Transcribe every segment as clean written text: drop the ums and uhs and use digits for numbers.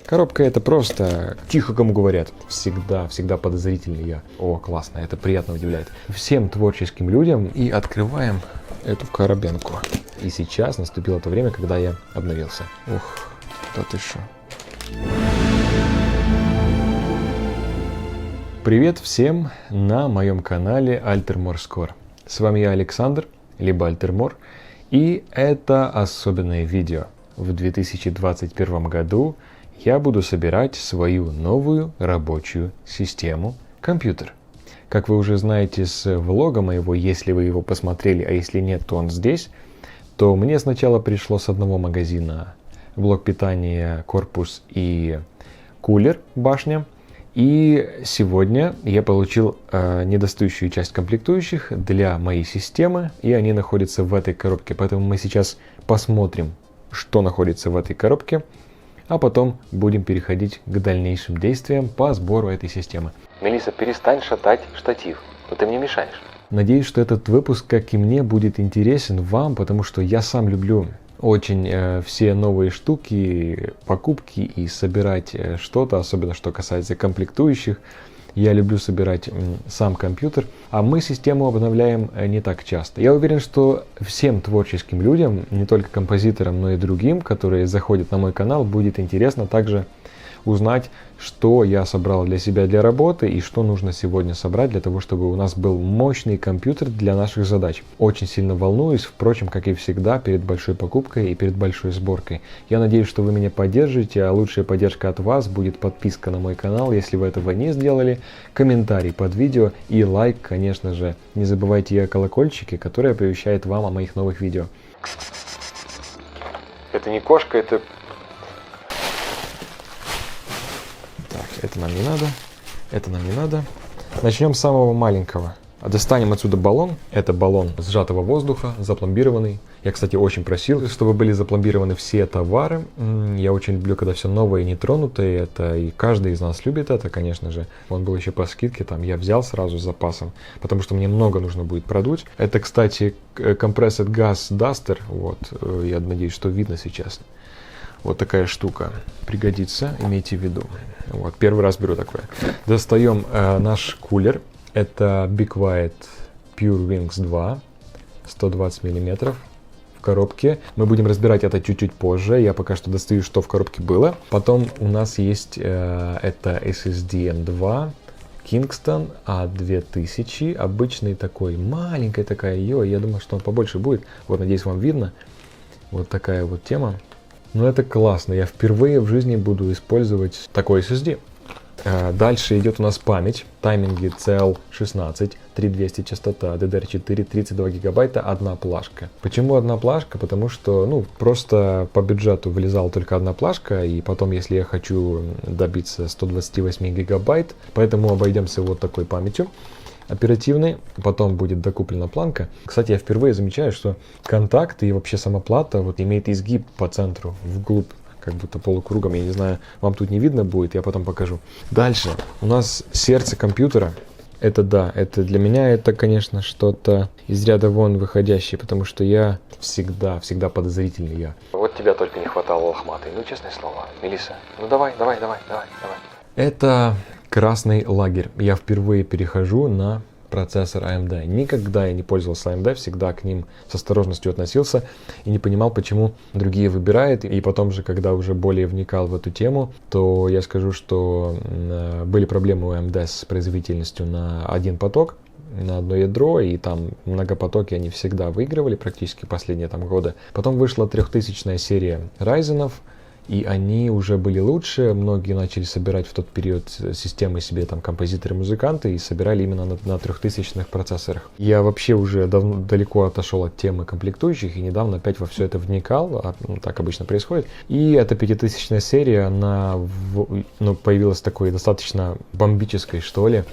Коробка это просто, тихо кому говорят, всегда подозрительный я. О, классно, это приятно удивляет. Всем творческим людям и открываем эту коробенку. И сейчас наступило то время, когда я обновился. Ух, да ты шо. Привет всем на моем канале Altermor Score. С вами я Александр, либо Altermor, и это особенное видео. В 2021 году я буду собирать свою новую рабочую систему компьютер. Как вы уже знаете с влога моего, если вы его посмотрели, а если нет, то он здесь, то мне сначала пришло с одного магазина блок питания, корпус и кулер, башня. И сегодня я получил недостающую часть комплектующих для моей системы, и они находятся в этой коробке. Поэтому мы сейчас посмотрим, что находится в этой коробке, а потом будем переходить к дальнейшим действиям по сбору этой системы. Мелисса, перестань шатать штатив, то ты мне мешаешь. Надеюсь, что этот выпуск, как и мне, будет интересен вам, потому что я сам люблю очень все новые штуки, покупки и собирать что-то, особенно что касается комплектующих. Я люблю собирать сам компьютер, а мы систему обновляем не так часто. Я уверен, что всем творческим людям, не только композиторам, но и другим, которые заходят на мой канал, будет интересно также узнать, что я собрал для себя для работы и что нужно сегодня собрать для того, чтобы у нас был мощный компьютер для наших задач. Очень сильно волнуюсь, впрочем, как и всегда, перед большой покупкой и перед большой сборкой. Я надеюсь, что вы меня поддержите, а лучшая поддержка от вас будет подписка на мой канал, если вы этого не сделали, комментарий под видео и лайк, конечно же. Не забывайте и о колокольчике, который оповещает вам о моих новых видео. Это не кошка, это... Это нам не надо, это нам не надо. Начнем с самого маленького. Достанем отсюда баллон. Это баллон сжатого воздуха, запломбированный. Я, кстати, очень просил, чтобы были запломбированы все товары. Я очень люблю, когда все новое и нетронутое. Это и каждый из нас любит это, конечно же. Он был еще по скидке, там я взял сразу с запасом, потому что мне много нужно будет продуть. Это, кстати, Compressed Gas Duster. Вот, я надеюсь, что видно сейчас. Вот такая штука пригодится, имейте в виду. Вот, первый раз беру такое. Достаем наш кулер. Это Be Quiet Pure Wings 2, 120 мм в коробке. Мы будем разбирать это чуть-чуть позже. Я пока что достаю, что в коробке было. Потом у нас есть это SSD M2 Kingston A2000. Обычный такой, маленькая такая. Я думаю, что он побольше будет. Вот, надеюсь, вам видно. Вот такая вот тема. Но это классно, я впервые в жизни буду использовать такой SSD. Дальше идет у нас память, тайминги CL16, 3200 частота, DDR4, 32 гигабайта, одна плашка. Почему одна плашка? Потому что, просто по бюджету вылезала только одна плашка, и потом, если я хочу добиться 128 гигабайт, поэтому обойдемся вот такой памятью оперативный, потом будет докуплена планка. Кстати, я впервые замечаю, что контакт и вообще сама плата вот имеет изгиб по центру, вглубь, как будто полукругом, я не знаю, вам тут не видно будет, я потом покажу. Дальше у нас сердце компьютера. Это для меня это, конечно, что-то из ряда вон выходящее, потому что я всегда подозрительный я. Вот тебя только не хватало, лохматый, честное слово. Мелисса, давай. Это красный лагерь. Я впервые перехожу на процессор AMD. Никогда я не пользовался AMD, всегда к ним с осторожностью относился и не понимал, почему другие выбирают. И потом же, когда уже более вникал в эту тему, то я скажу, что были проблемы у AMD с производительностью на один поток, на одно ядро, и там многопотоки они всегда выигрывали практически последние годы. Потом вышла 3000-я серия Ryzen'ов, и они уже были лучше, многие начали собирать в тот период системы себе, композиторы-музыканты, и собирали именно на 3000-х процессорах. Я вообще уже далеко отошел от темы комплектующих, и недавно опять во все это вникал, так обычно происходит. И эта 5000-я серия, она появилась такой достаточно бомбической, что ли.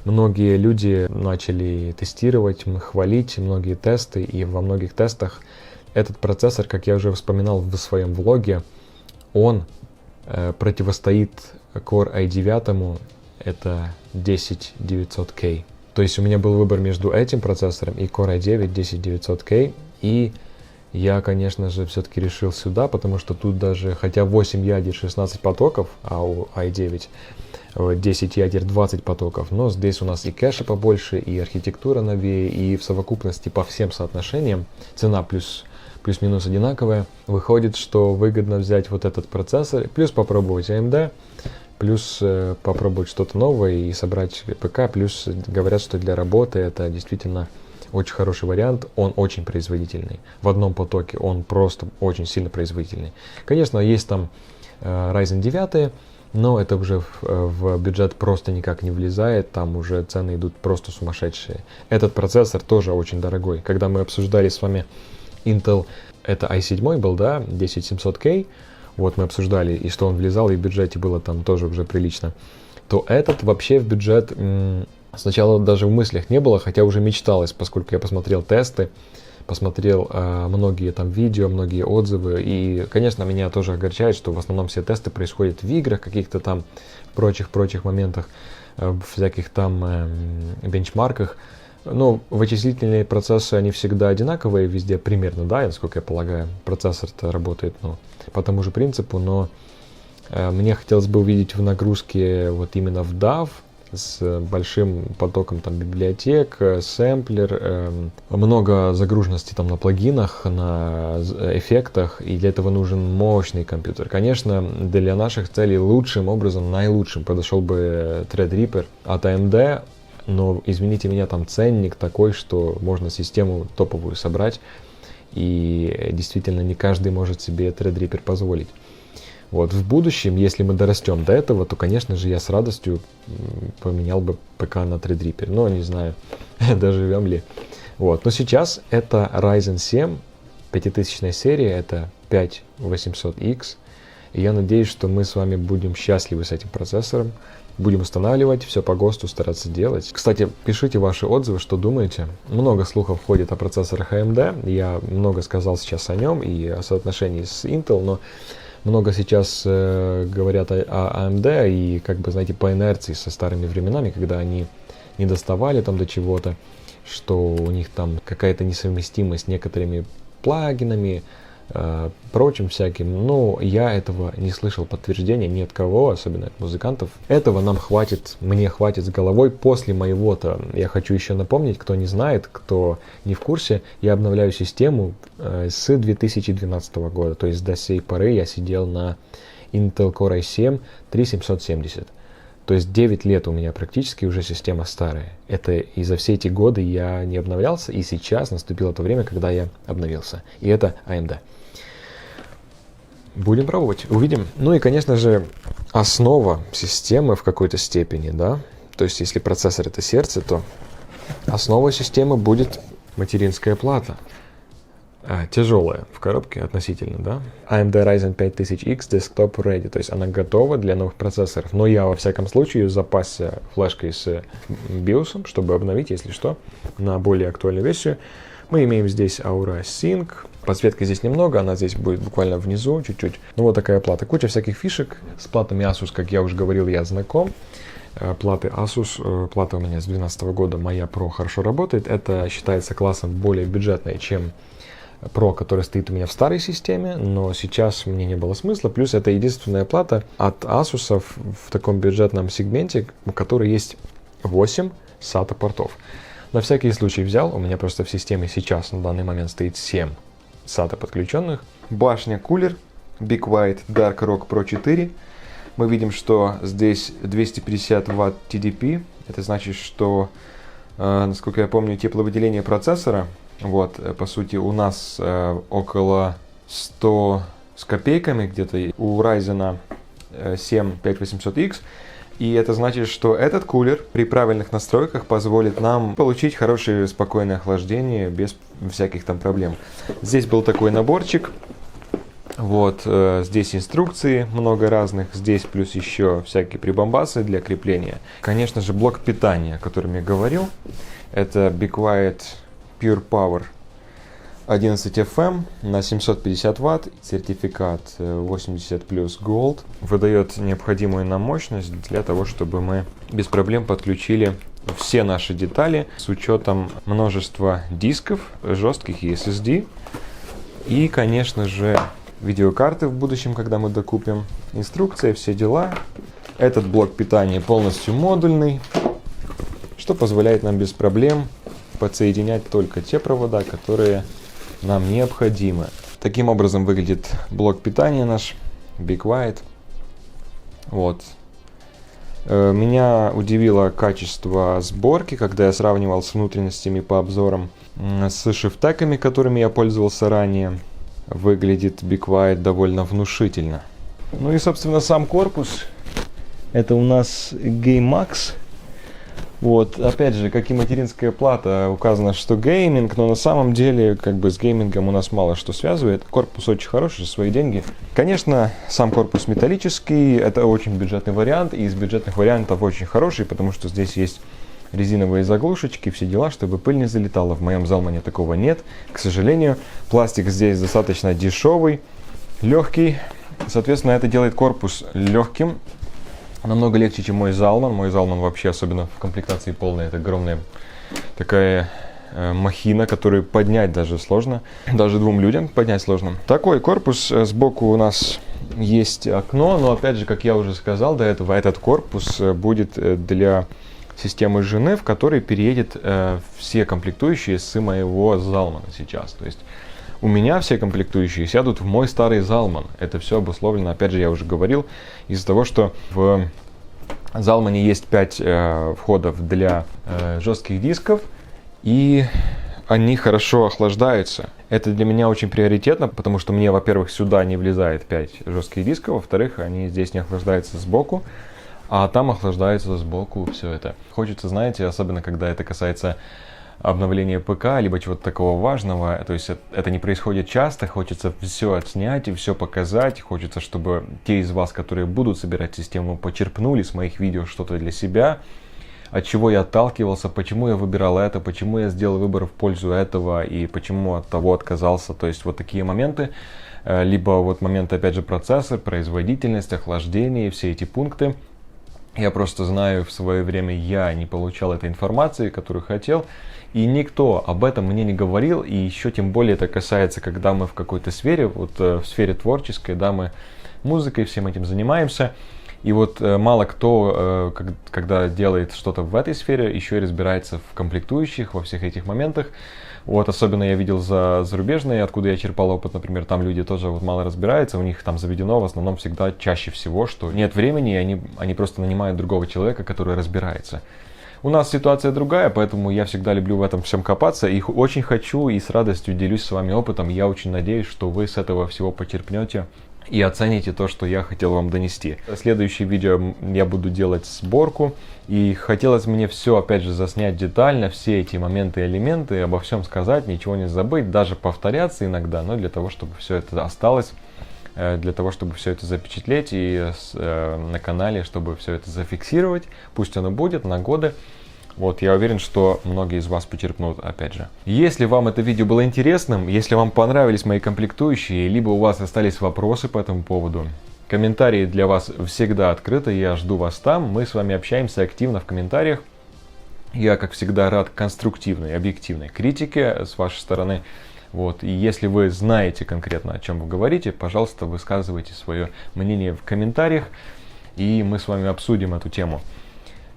Многие люди начали тестировать, хвалить, многие тесты, и во многих тестах этот процессор, как я уже вспоминал в своем влоге, он противостоит Core i9, это 10900K. То есть у меня был выбор между этим процессором и Core i9 10900K, и Я, конечно же, все-таки решил сюда, потому что тут даже, хотя 8 ядер, 16 потоков, а у i9 10 ядер, 20 потоков, но здесь у нас и кэша побольше, и архитектура новее, и в совокупности по всем соотношениям цена плюс-минус одинаковая. Выходит, что выгодно взять вот этот процессор, плюс попробовать AMD, плюс попробовать что-то новое и собрать ПК, плюс говорят, что для работы это действительно очень хороший вариант, он очень производительный. В одном потоке он просто очень сильно производительный. Конечно, есть там Ryzen 9, но это уже в бюджет просто никак не влезает, там уже цены идут просто сумасшедшие. Этот процессор тоже очень дорогой. Когда мы обсуждали с вами Intel, это i7 был, да, 10700K, вот мы обсуждали, и что он влезал, и в бюджете было там тоже уже прилично, то этот вообще в бюджет сначала даже в мыслях не было, хотя уже мечталось, поскольку я посмотрел тесты, посмотрел многие там видео, многие отзывы, и, конечно, меня тоже огорчает, что в основном все тесты происходят в играх, каких-то там прочих моментах, всяких там бенчмарках. Ну, вычислительные процессы, они всегда одинаковые везде примерно, да, насколько я полагаю. Процессор-то работает, ну, по тому же принципу, но мне хотелось бы увидеть в нагрузке вот именно в DAW, с большим потоком там библиотек, сэмплер, много загруженности там на плагинах, на эффектах, и для этого нужен мощный компьютер. Конечно, для наших целей лучшим образом, наилучшим подошел бы Threadripper от AMD, но, извините меня, там ценник такой, что можно систему топовую собрать, и действительно не каждый может себе Threadripper позволить. Вот, в будущем, если мы дорастем до этого, то, конечно же, я с радостью поменял бы ПК на Threadripper. Но не знаю, доживем ли. Вот, но сейчас это Ryzen 7 5000 серия, это 5800X. И я надеюсь, что мы с вами будем счастливы с этим процессором. Будем устанавливать, все по ГОСТу стараться делать. Кстати, пишите ваши отзывы, что думаете. Много слухов ходит о процессорах AMD. Я много сказал сейчас о нем и о соотношении с Intel, но много сейчас говорят о AMD и, как бы, знаете, по инерции со старыми временами, когда они не доставали там до чего-то, что у них там какая-то несовместимость с некоторыми плагинами, прочим всяким. Но я этого не слышал подтверждения ни от кого, особенно от музыкантов. Этого нам хватит, мне хватит с головой после моего-то. Я хочу еще напомнить, кто не знает, кто не в курсе, я обновляю систему с 2012 года. То есть до сей поры я сидел на Intel Core i7 3770. То есть 9 лет у меня практически уже система старая. Это и за все эти годы я не обновлялся, и сейчас наступило то время, когда я обновился. И это AMD. Будем пробовать, увидим. Ну и, конечно же, основа системы в какой-то степени, да. То есть, если процессор это сердце, то основа системы будет материнская плата. Тяжелая в коробке относительно, да. AMD Ryzen 5000X Desktop Ready, то есть она готова для новых процессоров. Но я, во всяком случае, запасся флешкой с BIOS, чтобы обновить, если что, на более актуальную версию. Мы имеем здесь Aura Sync. Подсветки здесь немного, она здесь будет буквально внизу, чуть-чуть. Ну вот такая плата. Куча всяких фишек. С платами Asus, как я уже говорил, я знаком. Платы Asus, плата у меня с 2012 года, моя Pro хорошо работает. Это считается классом более бюджетной, чем Pro, который стоит у меня в старой системе, но сейчас мне не было смысла. Плюс это единственная плата от Asus в таком бюджетном сегменте, у которой есть 8 SATA портов. На всякий случай взял, у меня просто в системе сейчас на данный момент стоит 7 SATA подключенных. Башня кулер Big White Dark Rock Pro 4. Мы видим, что здесь 250 Вт TDP. Это значит, что, насколько я помню, тепловыделение процессора, вот, по сути, у нас около 100 с копейками где-то у Ryzen 7 5800X. И это значит, что этот кулер при правильных настройках позволит нам получить хорошее спокойное охлаждение без всяких там проблем. Здесь был такой наборчик. Вот, здесь инструкции много разных, здесь плюс еще всякие прибамбасы для крепления. Конечно же, блок питания, о котором я говорил, это Big White Pure Power 11 FM на 750 Вт, сертификат 80 плюс Gold, выдает необходимую нам мощность для того, чтобы мы без проблем подключили все наши детали с учетом множества дисков, жестких и SSD. И, конечно же, видеокарты в будущем, когда мы докупим. Инструкция, все дела. Этот блок питания полностью модульный, что позволяет нам без проблем подсоединять только те провода, которые нам необходимы. Таким образом выглядит блок питания наш, Be Quiet. Вот. Меня удивило качество сборки, когда я сравнивал с внутренностями по обзорам, с шифтеками, которыми я пользовался ранее. Выглядит Be Quiet довольно внушительно. Ну и, собственно, сам корпус. Это у нас GameMax. Вот, опять же, как и материнская плата, указано, что гейминг, но на самом деле, как бы с геймингом у нас мало что связывает. Корпус очень хороший, за свои деньги. Конечно, сам корпус металлический, это очень бюджетный вариант, и из бюджетных вариантов очень хороший, потому что здесь есть резиновые заглушечки, все дела, чтобы пыль не залетала. В моем Zalman такого нет, к сожалению. Пластик здесь достаточно дешевый, легкий, соответственно, это делает корпус легким. Намного легче, чем мой Zalman. Мой Zalman вообще, особенно в комплектации полной, это огромная такая махина, которую поднять даже сложно. Даже двум людям поднять сложно. Такой корпус. Сбоку у нас есть окно, но опять же, как я уже сказал до этого, этот корпус будет для системы жены, в которой переедет все комплектующие с моего Zalman сейчас. То есть у меня все комплектующие сядут в мой старый Zalman. Это все обусловлено, опять же, я уже говорил, из-за того, что в Zalman есть 5 входов для жестких дисков, и они хорошо охлаждаются. Это для меня очень приоритетно, потому что мне, во-первых, сюда не влезает 5 жестких дисков, во-вторых, они здесь не охлаждаются сбоку, а там охлаждается сбоку все это. Хочется, знаете, особенно когда это касается обновления ПК, либо чего-то такого важного, то есть это не происходит часто, хочется все отснять и все показать, хочется, чтобы те из вас, которые будут собирать систему, почерпнули с моих видео что-то для себя, от чего я отталкивался, почему я выбирал это, почему я сделал выбор в пользу этого и почему от того отказался, то есть вот такие моменты, либо вот моменты, опять же, процессор, производительность, охлаждение, все эти пункты. Я просто знаю, в свое время я не получал этой информации, которую хотел, и никто об этом мне не говорил, и еще тем более это касается, когда мы в какой-то сфере, вот в сфере творческой, да, мы музыкой всем этим занимаемся, и вот мало кто, когда делает что-то в этой сфере, еще и разбирается в комплектующих, во всех этих моментах. Вот, особенно я видел зарубежные, откуда я черпал опыт, например, там люди тоже вот мало разбираются, у них там заведено в основном всегда чаще всего, что нет времени, и они просто нанимают другого человека, который разбирается. У нас ситуация другая, поэтому я всегда люблю в этом всем копаться, и очень хочу и с радостью делюсь с вами опытом. Я очень надеюсь, что вы с этого всего почерпнете и оцените то, что я хотел вам донести. В следующее видео я буду делать сборку, и хотелось мне все, опять же, заснять детально, все эти моменты и элементы, обо всем сказать, ничего не забыть, даже повторяться иногда, но для того, чтобы все это осталось, для того, чтобы все это запечатлеть и на канале, чтобы все это зафиксировать, пусть оно будет на годы. Вот, я уверен, что многие из вас почерпнут, опять же. Если вам это видео было интересным, если вам понравились мои комплектующие, либо у вас остались вопросы по этому поводу, комментарии для вас всегда открыты, я жду вас там, мы с вами общаемся активно в комментариях. Я, как всегда, рад конструктивной, объективной критике с вашей стороны. Вот, и если вы знаете конкретно, о чем вы говорите, пожалуйста, высказывайте свое мнение в комментариях, и мы с вами обсудим эту тему.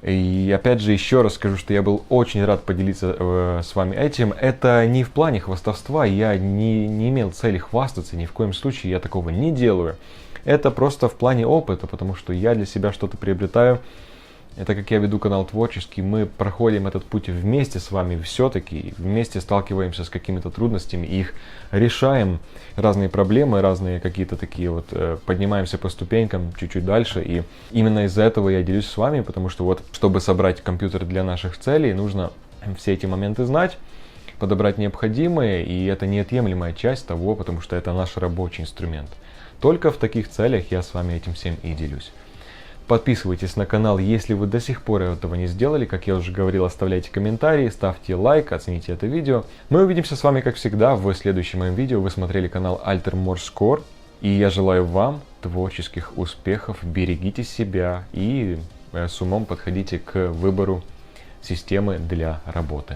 И опять же, еще раз скажу, что я был очень рад поделиться с вами этим. Это не в плане хвастовства, я не имел цели хвастаться, ни в коем случае я такого не делаю. Это просто в плане опыта, потому что я для себя что-то приобретаю. Это как я веду канал творческий, мы проходим этот путь вместе с вами все-таки, вместе сталкиваемся с какими-то трудностями, их решаем, разные проблемы, разные какие-то такие вот, поднимаемся по ступенькам чуть-чуть дальше, и именно из-за этого я делюсь с вами, потому что вот, чтобы собрать компьютер для наших целей, нужно все эти моменты знать, подобрать необходимые, и это неотъемлемая часть того, потому что это наш рабочий инструмент. Только в таких целях я с вами этим всем и делюсь. Подписывайтесь на канал, если вы до сих пор этого не сделали. Как я уже говорил, оставляйте комментарии, ставьте лайк, оцените это видео. Мы увидимся с вами, как всегда, в следующем моем видео. Вы смотрели канал Alter Morse Core. И я желаю вам творческих успехов. Берегите себя и с умом подходите к выбору системы для работы.